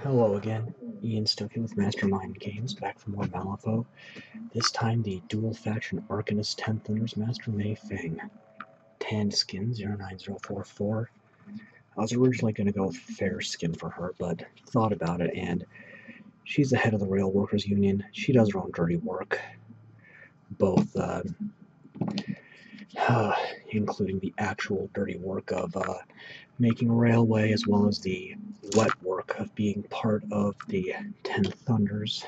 Hello again, Ian Stokey with Mastermind Games, back for more Malifaux. This time the dual faction Arcanist 10 Thunders Master Mei Feng. Tanned skin 09044. I was originally going to go with fair skin for her, but thought about it, and she's the head of the Rail Workers Union. She does her own dirty work, both including the actual dirty work of making a railway, as well as the wet work of being part of the 10 Thunders.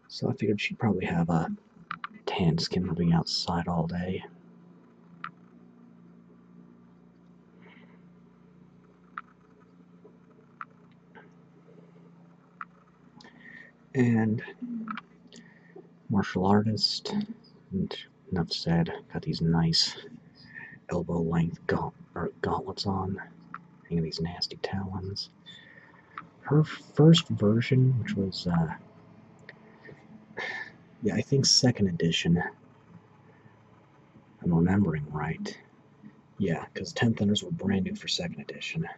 So I figured she'd probably have a tan skin from being outside all day. And martial artist, and enough said, got these nice elbow length gauntlets on, hanging these nasty talons. Her first version, which was, I think 2nd edition, I'm remembering right. Yeah, because 10 Thunders were brand new for 2nd edition.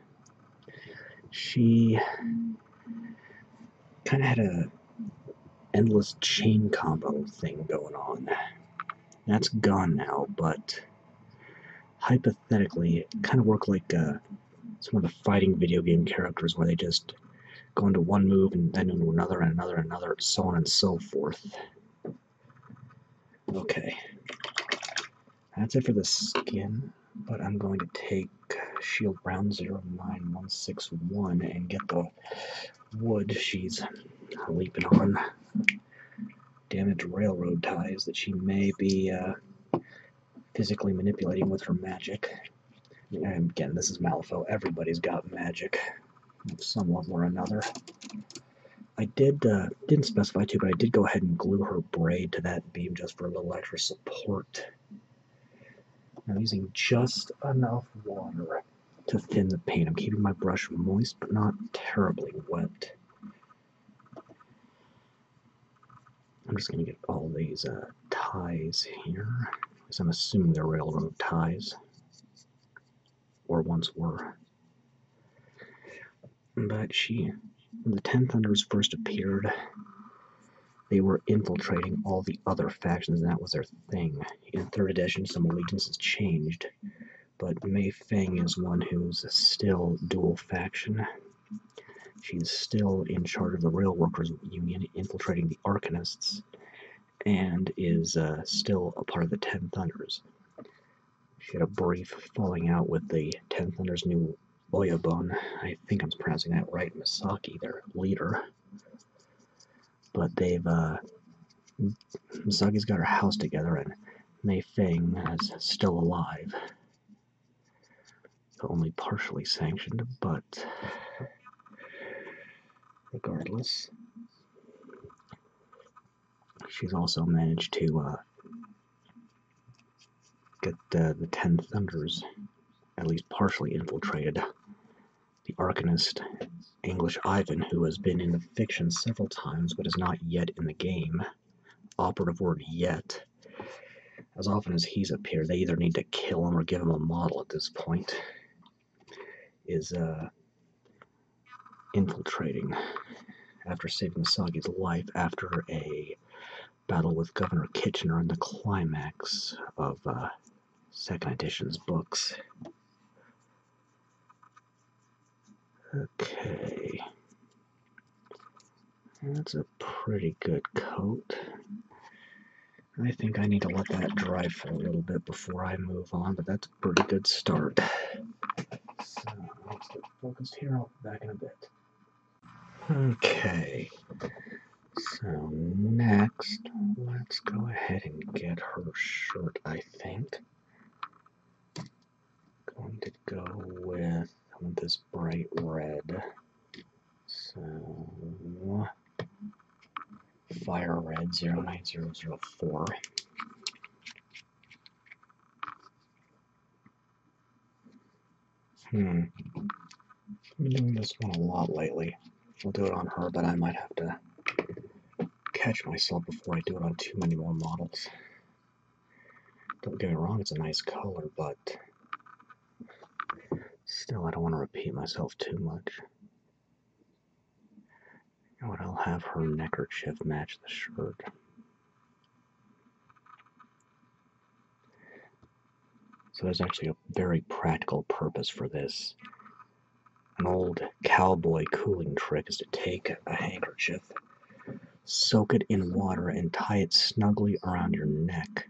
She kind of had a endless chain combo thing going on. That's gone now, but hypothetically, it kind of worked like some of the fighting video game characters where they just go into one move and then into another and another and another, so on and so forth. Okay, that's it for the skin, but I'm going to take Shield Brown 09161 and get the wood she's leaping on. Damaged railroad ties that she may be physically manipulating with her magic. And again, this is Malifaux. Everybody's got magic of some level or another. I didn't specify too, but I did go ahead and glue her braid to that beam just for a little extra support. I'm using just enough water to thin the paint. I'm keeping my brush moist, but not terribly wet. I'm just going to get all these ties here, because I'm assuming they're railroad ties, or once were. But when the 10 Thunders first appeared, they were infiltrating all the other factions, and that was their thing. In 3rd edition, some allegiances changed, but Mei Feng is one who's still dual faction. She's still in charge of the Rail Workers Union, infiltrating the Arcanists, and is still a part of the 10 Thunders. She had a brief falling out with the 10 Thunders' new Oyabun. I think I'm pronouncing that right, Misaki, their leader. But Misaki's got her house together, and Mei Feng is still alive. Only partially sanctioned, but regardless, she's also managed to get the 10 Thunders at least partially infiltrated. The Arcanist English Ivan, who has been in the fiction several times but is not yet in the game, operative word yet. As often as he's appeared, they either need to kill him or give him a model at this point, is infiltrating after saving Misaki's life after a battle with Governor Kitchener in the climax of 2nd edition's books. Okay. That's a pretty good coat. I think I need to let that dry for a little bit before I move on, but that's a pretty good start. So, let's get focused here. I'll be back in a bit. Okay. So, next, let's go ahead and get her shirt, I think. Going to go with this bright red. So, Fire Red 09004. I've been doing this one a lot lately. I'll do it on her, but I might have to catch myself before I do it on too many more models. Don't get me wrong, it's a nice color, but still I don't want to repeat myself too much. have her neckerchief match the shirt. So there's actually a very practical purpose for this. An old cowboy cooling trick is to take a handkerchief, soak it in water, and tie it snugly around your neck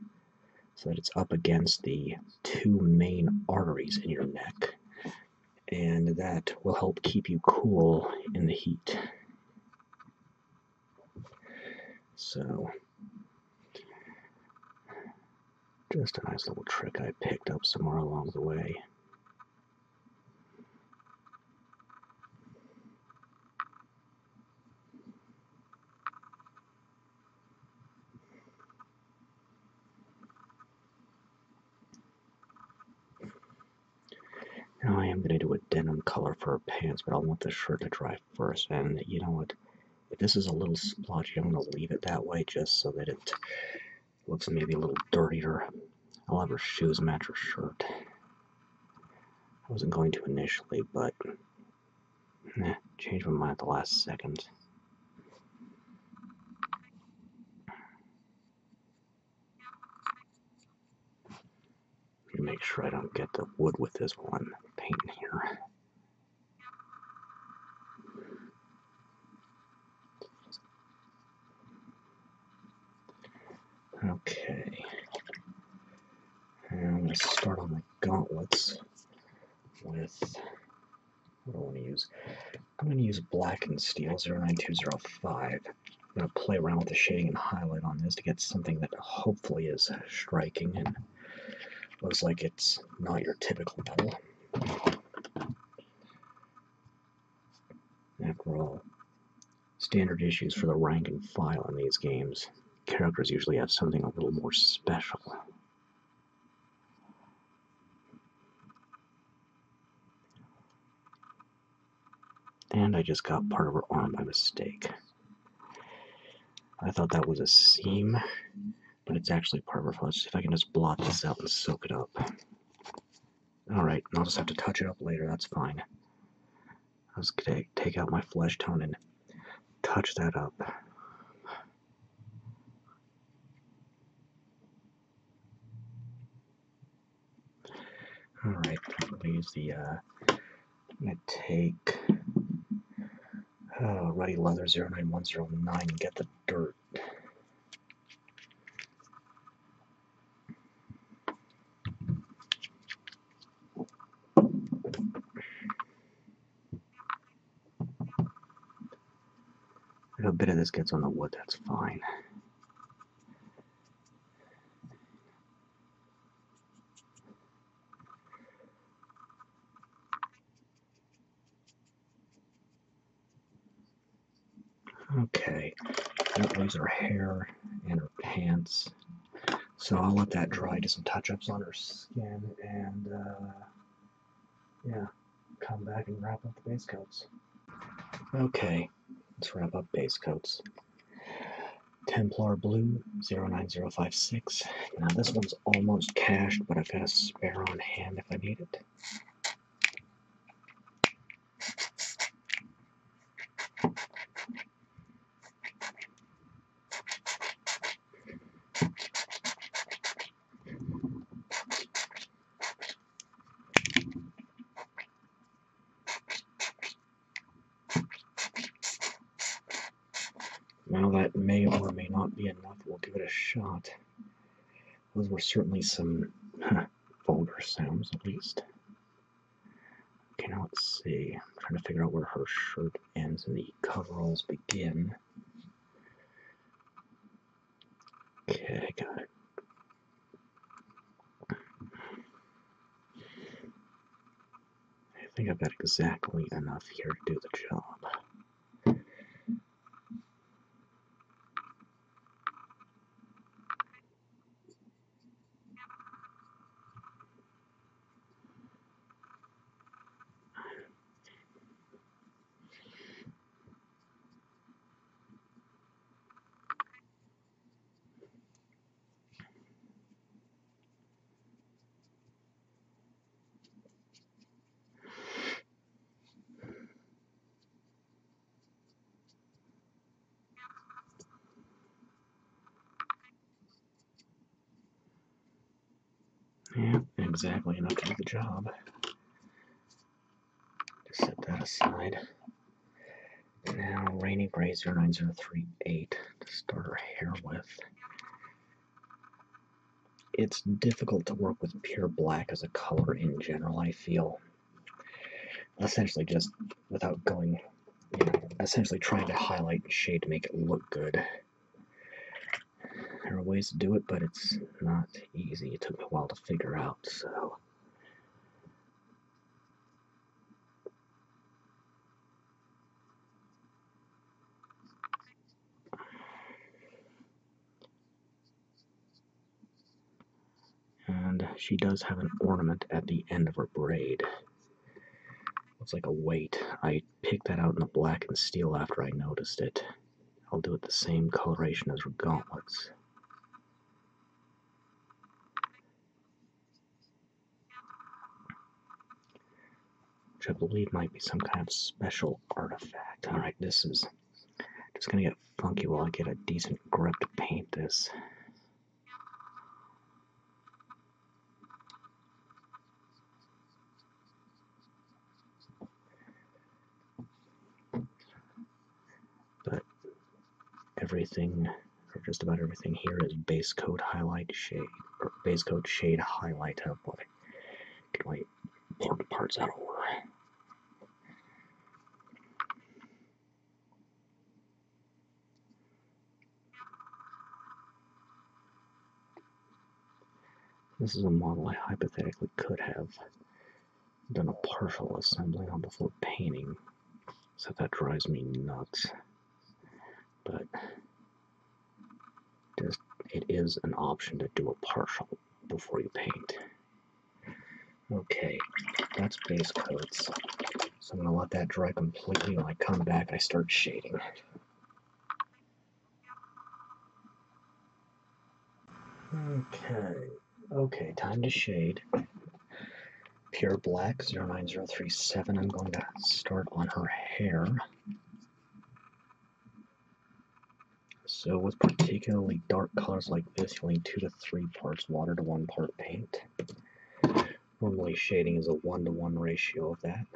so that it's up against the two main arteries in your neck. And that will help keep you cool in the heat. So, just a nice little trick I picked up somewhere along the way. Now I am going to do a denim color for her pants, but I'll want the shirt to dry first. And you know what? If this is a little splotchy, I'm going to leave it that way just so that it looks maybe a little dirtier. I'll have her shoes match her shirt. I wasn't going to initially, but changed my mind at the last second. Make sure I don't get the wood with this one painting here. Okay. And I'm going to start on the gauntlets with, what do I want to use? I'm going to use Blackened Steel 09205. I'm going to play around with the shading and highlight on this to get something that hopefully is striking and looks like it's not your typical metal. After all, standard issues for the rank and file in these games, characters usually have something a little more special. And I just got part of her arm by mistake. I thought that was a seam, but it's actually part of her foot. Let's see if I can just blot this out and soak it up. Alright, I'll just have to touch it up later, that's fine. I'll just take out my flesh tone and touch that up. Alright, I'm going to use the, I'm going to take Ruddy Leather 09109 and get the dirt. If a bit of this gets on the wood, that's fine. Okay, that leaves her hair and her pants. So I'll let that dry, do some touch-ups on her skin, and yeah, come back and wrap up the base coats. Okay, let's wrap up base coats. Templar Blue 09056. Now this one's almost cashed, but I've got a spare on hand if I need it. Now that may or may not be enough, we'll give it a shot. Those were certainly some vulgar sounds, at least. Okay, now let's see. I'm trying to figure out where her shirt ends and the coveralls begin. Okay, got it. I think I've got exactly enough here to do the job. Yeah, exactly enough to do the job. Just set that aside. Now, Rainy Gray 09038 to start our hair with. It's difficult to work with pure black as a color in general, I feel. Essentially just without going, essentially trying to highlight and shade to make it look good. There are ways to do it, but it's not easy. It took me a while to figure out, so. And she does have an ornament at the end of her braid. Looks like a weight. I picked that out in the Blackened steel after I noticed it. I'll do it the same coloration as her gauntlets. Which I believe might be some kind of special artifact. Alright, this is just gonna get funky while I get a decent grip to paint this. But everything, or just about everything here, is base coat highlight shade, or base coat shade highlight. Oh boy, get my important parts out of order. This is a model I hypothetically could have done a partial assembly on before painting, so that drives me nuts. But it is an option to do a partial before you paint. Okay, that's base coats. So I'm going to let that dry completely. When I come back, I start shading. Okay, time to shade. Pure black 09037. I'm going to start on her hair. So with particularly dark colors like this, you'll need 2 to 3 parts water to 1 part paint. Normally shading is a 1-to-1 ratio of that.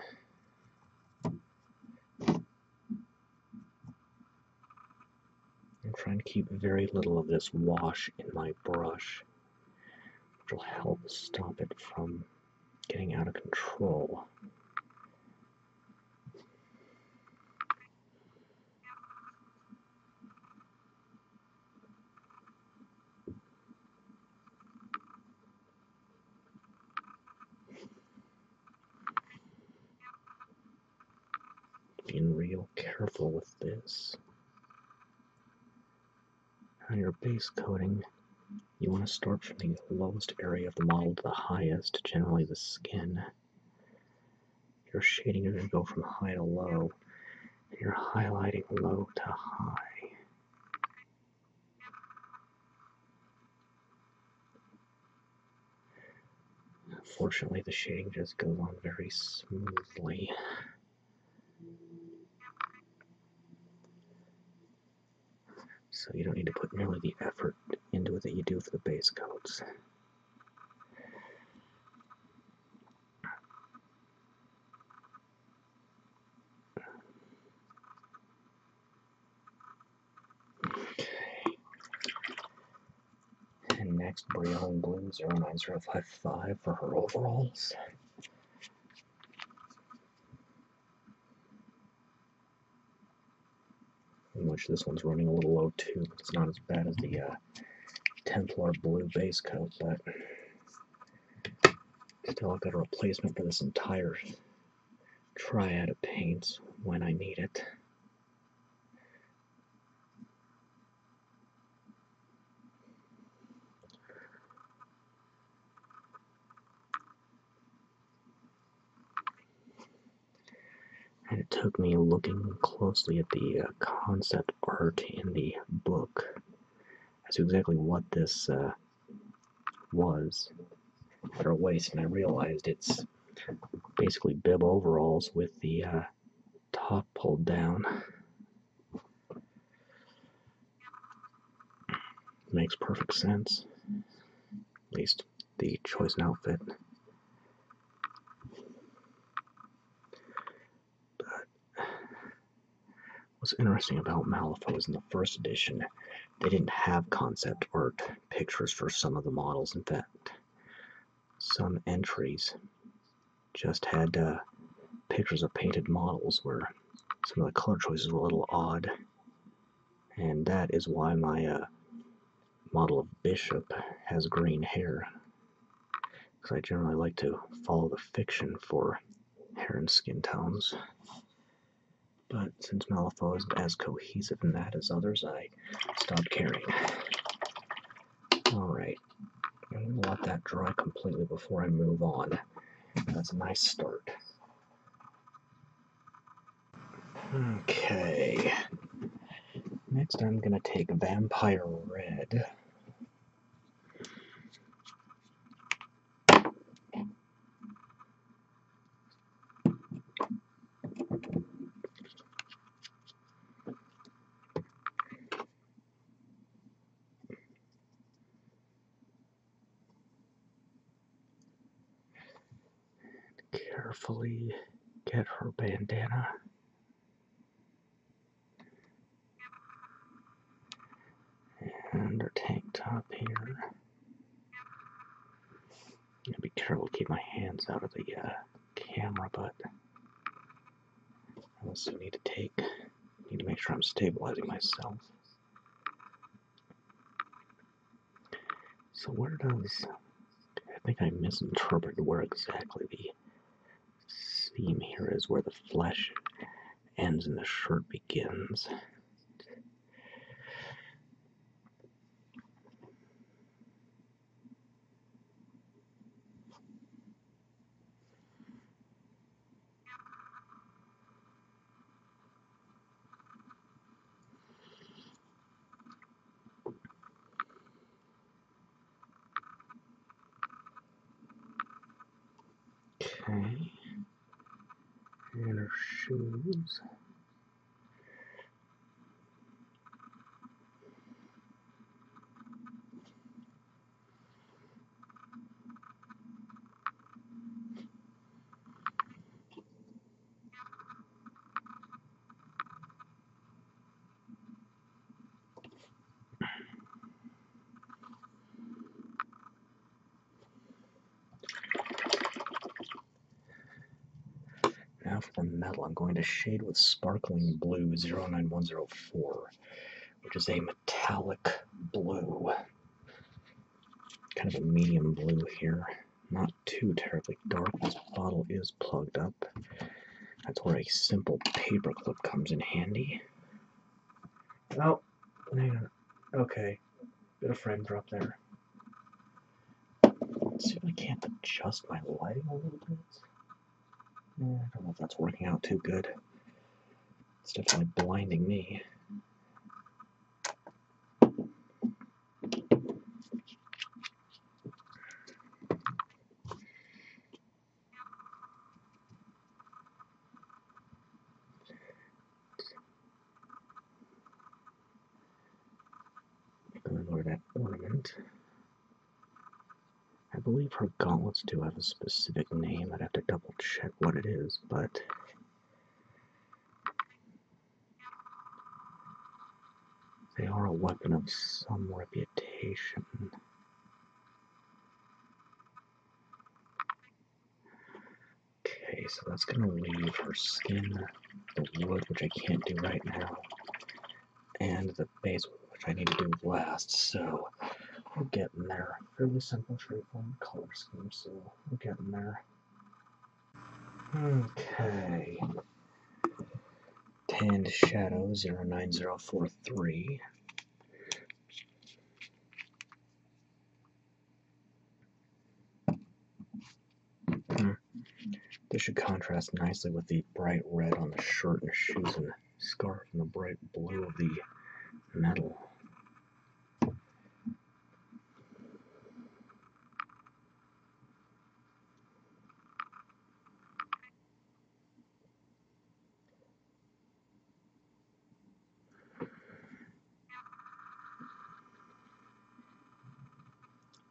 I'm trying to keep very little of this wash in my brush, which will help stop it from getting out of control. Being real careful with this. On your base coating, you want to start from the lowest area of the model to the highest, generally the skin. Your shading is going to go from high to low, and you're highlighting low to high. Fortunately, the shading just goes on very smoothly. So you don't need to put nearly the effort into it that you do for the base coats. And next, Breonne Blue 09055 for her overalls. In which this one's running a little low too, but it's not as bad as the Templar blue base coat, but still I've got a replacement for this entire triad of paints when I need it. And it took me looking closely at the concept art in the book as to exactly what this was at her waist, and I realized it's basically bib overalls with the top pulled down. Makes perfect sense. At least the choice an outfit. But what's interesting about Malifaux is in the first edition, they didn't have concept art pictures for some of the models. In fact, some entries just had pictures of painted models where some of the color choices were a little odd. And that is why my model of Bishop has green hair, because I generally like to follow the fiction for hair and skin tones. But since Malifaux isn't as cohesive in that as others, I stopped caring. Alright, I'm going to let that dry completely before I move on. That's a nice start. Okay, next I'm going to take Vampire Red. Carefully get her bandana. And her tank top here. Gotta be careful to keep my hands out of the camera, but I also need to make sure I'm stabilizing myself. So I think I misinterpreted where exactly the seam here is, where the flesh ends and the shirt begins. Okay. And her shoes. Now for the metal, I'm going to shade with Sparkling Blue 09104, which is a metallic blue. Kind of a medium blue here. Not too terribly dark. This bottle is plugged up. That's where a simple paper clip comes in handy. Oh, hang on. Okay, bit of frame drop there. Let's see if I can't adjust my lighting a little bit. I don't know if that's working out too good. It's definitely blinding me. I'm going to lower that ornament. I believe her gauntlets do have a specific name. I'd have to double check what it is, but they are a weapon of some reputation. Okay, so that's going to leave her skin, the wood, which I can't do right now, and the base, which I need to do last, so we're getting there. Fairly simple, straightforward color scheme, so we're getting there. Okay. Tanned Shadow 09043. This should contrast nicely with the bright red on the shirt and shoes and scarf and the bright blue of the metal.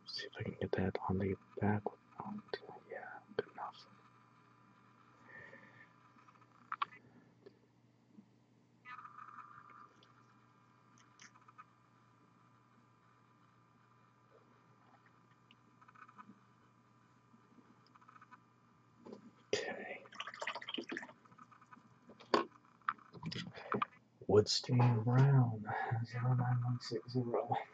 See if I can get that on the back. Oh, yeah, good enough. Okay. Woodstain Brown 09160.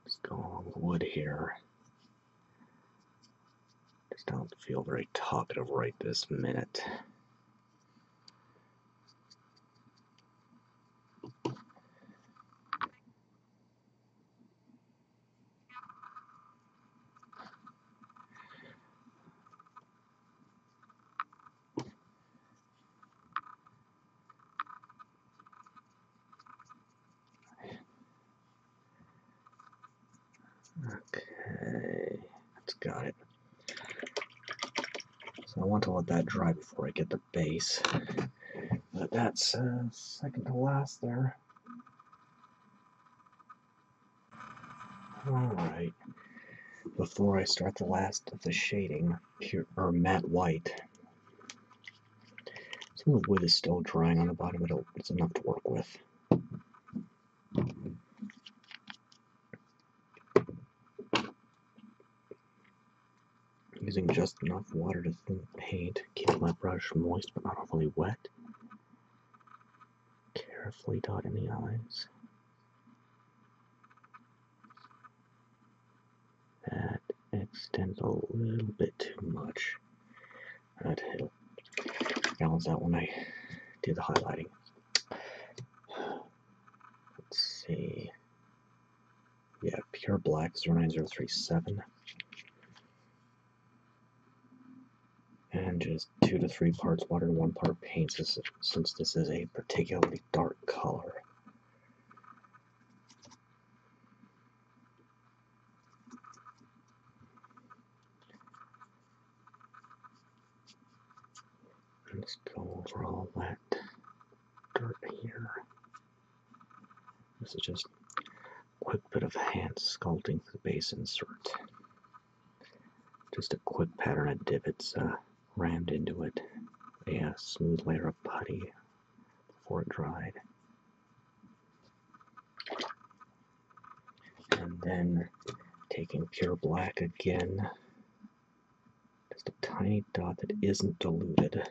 Let's go on wood here. Just don't feel very talkative right this minute. Okay, that's got it. So I want to let that dry before I get the base. But that's second to last there. Alright. Before I start the last of the shading, pure or matte white. Some of the wood is still drying on the bottom, but it's enough to work with. Using just enough water to thin the paint, keep my brush moist but not overly wet. Carefully dot in the eyes. That extends a little bit too much. That'll balance out when I do the highlighting. Let's see. Yeah, pure black 09037. And just 2 to 3 parts water, 1 part paint, since this is a particularly dark color. Let's go over all that dirt here. This is just a quick bit of hand sculpting for the base insert. Just a quick pattern of divots rammed into it. A smooth layer of putty before it dried. And then taking pure black again. Just a tiny dot that isn't diluted.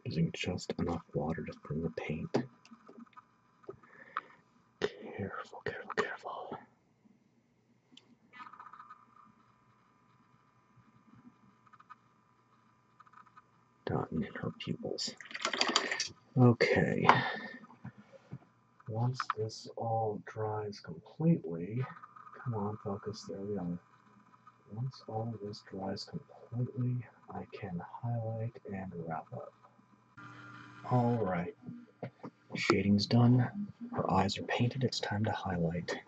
Using just enough water to thin the paint. Careful, careful, careful. Dotting in her pupils. Okay. Once this all dries completely, come on, focus, there we are. Once all of this dries completely, I can highlight and wrap up. Alright, shading's done, her eyes are painted, it's time to highlight.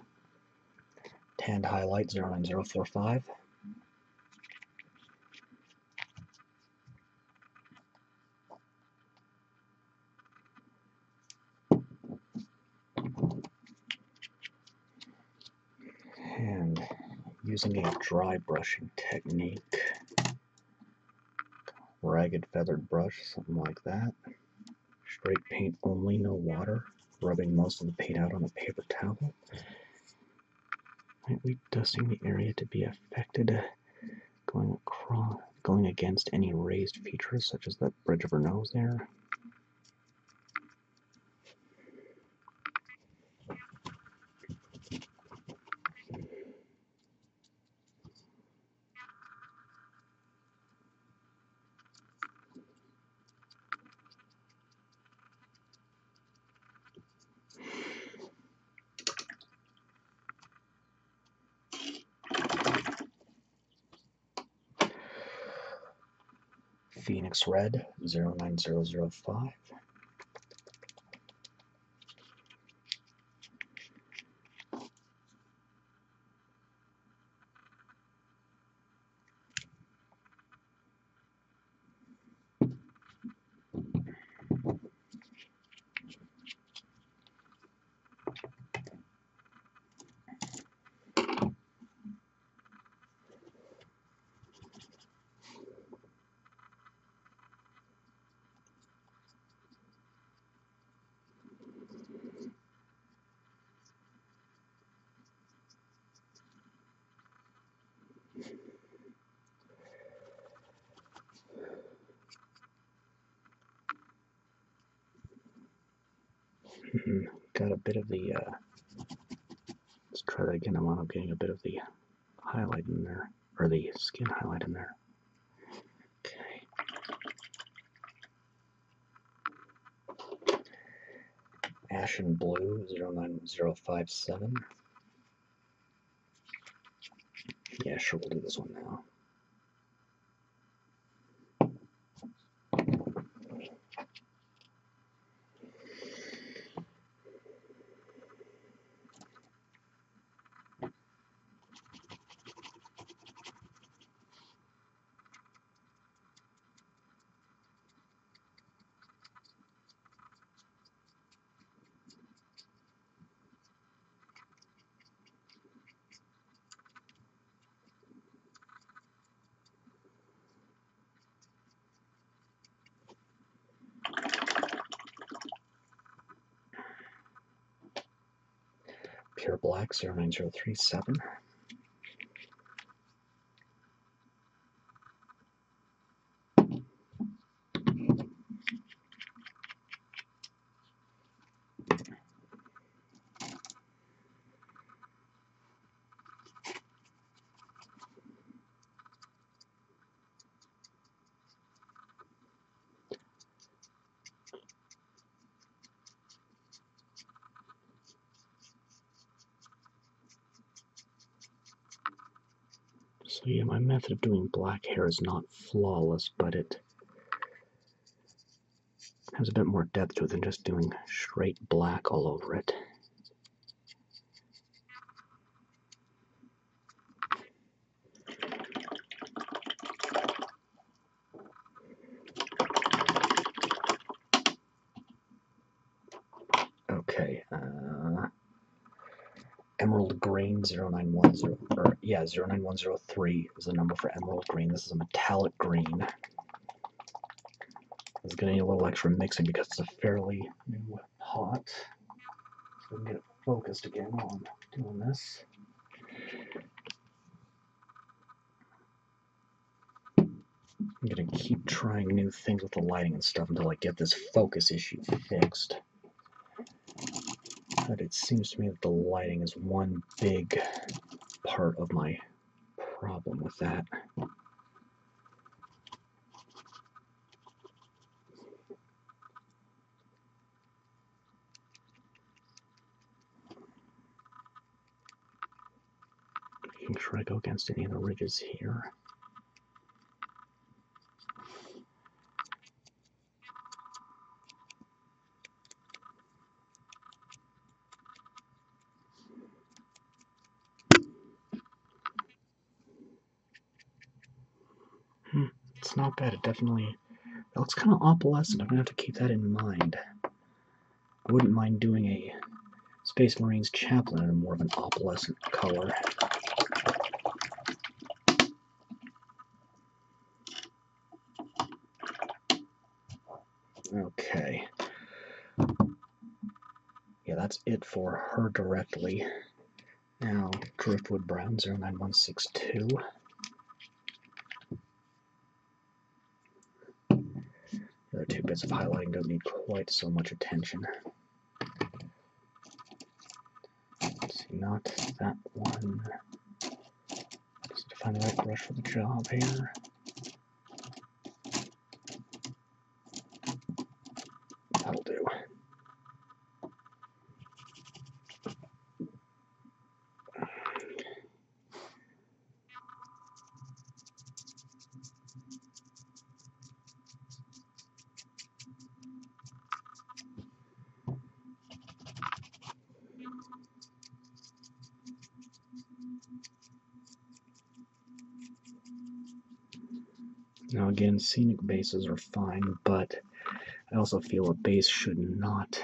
Tanned highlight 09045. And using a dry brushing technique, ragged feathered brush, something like that. Straight paint only, no water. rubbing most of the paint out on a paper towel. Lightly dusting the area to be affected, going against any raised features such as that bridge of her nose there. Phoenix Red 09005. Got a bit of the, let's try that again. I'm getting a bit of the highlight in there, or the skin highlight in there. Okay. Ashen Blue 09057. Yeah, sure, we'll do this one now. Pure Black 09037. So yeah, my method of doing black hair is not flawless, but it has a bit more depth to it than just doing straight black all over it. Okay, Emerald Green 0910, or yeah, 09103 is the number for Emerald Green. This is a metallic green. It's going to need a little extra mixing because it's a fairly new pot. So we can get it focused again on doing this. I'm going to keep trying new things with the lighting and stuff until I get this focus issue fixed. But it seems to me that the lighting is one big part of my problem with that. Make sure I go against any of the ridges here. It's not bad. It definitely, it looks kind of opalescent. I'm going to have to keep that in mind. I wouldn't mind doing a Space Marines chaplain in more of an opalescent color. Okay. that's it for her directly. Now, Driftwood Brown 09162. The other 2 bits of highlighting don't need quite so much attention. Let's see, not that one. Just to find the right brush for the job here. That'll do. Now again, scenic bases are fine, but I also feel a base should not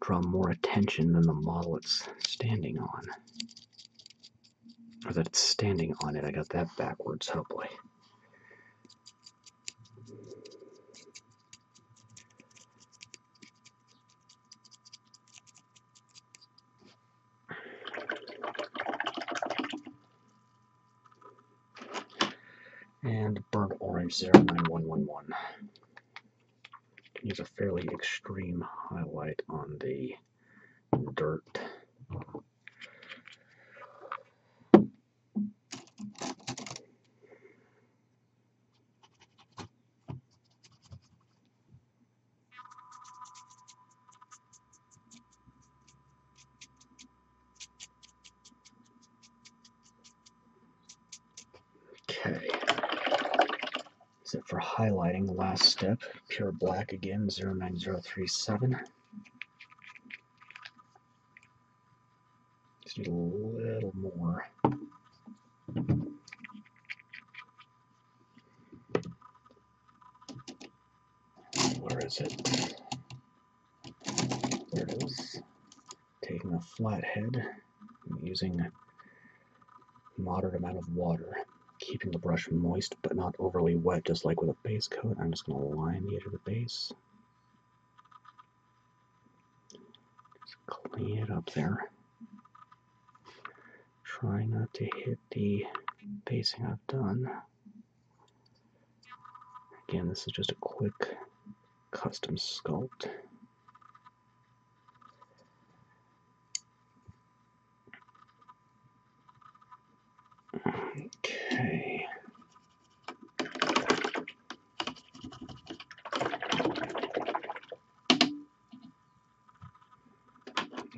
draw more attention than the model it's standing on. Or that it's standing on it. I got that backwards, oh boy. And burnt orange 09111. Can use a fairly extreme highlight on the dirt. Okay. That's it for highlighting. Last step, pure black again, 09037. Just need a little more. Where is it? There it is. Taking a flat head and using a moderate amount of water, keeping the brush moist but not overly wet, just like with a base coat. I'm just going to line the edge of the base. Just clean it up there. Try not to hit the basing I've done. Again, this is just a quick custom sculpt. Okay.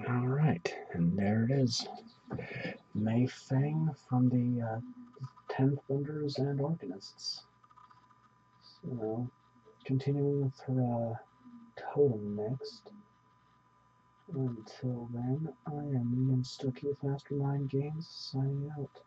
All right, and there it is. Mei Feng from the Templars and Arcanists. So, continuing with her totem next. Until then, I am Ian Stuckey with Mastermind Games, signing out.